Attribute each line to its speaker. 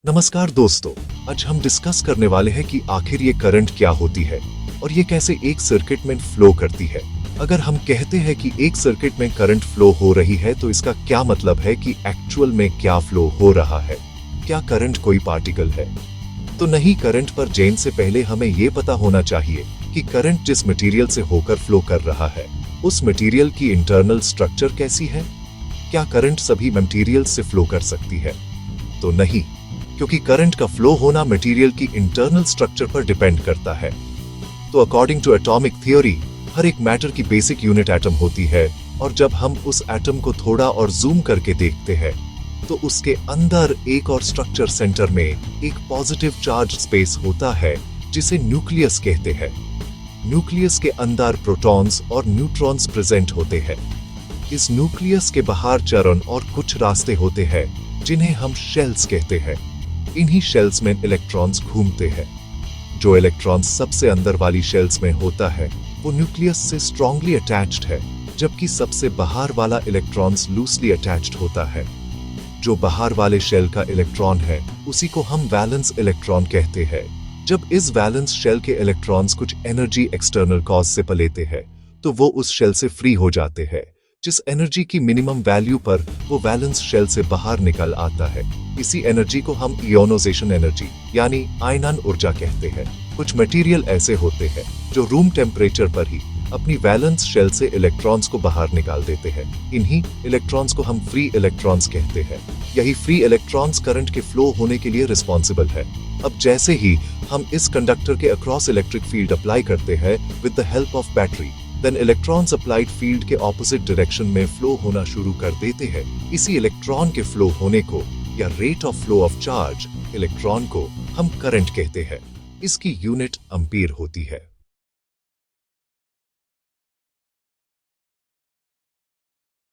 Speaker 1: नमस्कार दोस्तों, आज हम डिस्कस करने वाले हैं कि आखिर ये करंट क्या होती है और ये कैसे एक सर्किट में फ्लो करती है। अगर हम कहते हैं कि एक सर्किट में करंट फ्लो हो रही है तो इसका क्या मतलब है कि एक्चुअल में क्या फ्लो हो रहा है। क्या करंट कोई पार्टिकल है? तो नहीं, करंट पर जाने से पहले हमें ये पता होना चाहिए कि करंट जिस मटेरियल से होकर फ्लो कर रहा है उस मटेरियल की इंटरनल स्ट्रक्चर कैसी है। क्या करंट सभी मटेरियल से फ्लो कर सकती है? तो नहीं, क्योंकि करंट का फ्लो होना मटेरियल की इंटरनल स्ट्रक्चर पर डिपेंड करता है। तो अकॉर्डिंग टू एटॉमिक थ्योरी, हर एक मैटर की बेसिक यूनिट एटम होती है और जब हम उस एटम को थोड़ा और जूम करके देखते हैं तो उसके अंदर एक और स्ट्रक्चर सेंटर में एक पॉजिटिव चार्ज स्पेस होता है जिसे न्यूक्लियस कहते हैं। न्यूक्लियस के अंदर प्रोटॉन्स और न्यूट्रॉन्स प्रेजेंट होते हैं। इस न्यूक्लियस के बाहर चरण और कुछ रास्ते होते हैं जिन्हें हम शेल्स कहते हैं। इन्हीं शेल्स में इलेक्ट्रॉन्स घूमते हैं। जो इलेक्ट्रॉन्स सबसे अंदर वाली शेल्स में होता है वो न्यूक्लियस से स्ट्रांगली अटैच्ड है, जबकि सबसे बाहर वाला इलेक्ट्रॉन्स लूसली अटैच्ड होता है। जो बाहर वाले शेल का इलेक्ट्रॉन है उसी को हम वैलेंस इलेक्ट्रॉन कहते हैं। जब इस वैलेंस शेल के इलेक्ट्रॉन्स कुछ एनर्जी एक्सटर्नल कॉज से लेते हैं तो वो उस शेल से फ्री हो जाते हैं। जिस एनर्जी की मिनिमम वैल्यू पर वो वैलेंस शेल से बाहर निकल आता है, इसी एनर्जी को हम इयोनाइजेशन एनर्जी यानी आयनन ऊर्जा कहते हैं। कुछ मटेरियल ऐसे होते हैं जो रूम टेम्परेचर पर ही अपनी वैलेंस शेल से इलेक्ट्रॉन्स को बाहर निकाल देते हैं। इन्हीं इलेक्ट्रॉन्स को हम फ्री इलेक्ट्रॉन्स कहते हैं। यही फ्री इलेक्ट्रॉन्स करंट के फ्लो होने के लिए रिस्पॉन्सिबल है। अब जैसे ही हम इस कंडक्टर के अक्रॉस इलेक्ट्रिक फील्ड अप्लाई करते हैं with the help of battery, then electrons applied field के ऑपोजिट डायरेक्शन में फ्लो होना शुरू कर देते हैं। इसी इलेक्ट्रॉन के फ्लो होने को या rate of flow of charge electron को हम करंट कहते हैं। इसकी यूनिट एम्पीयर होती है।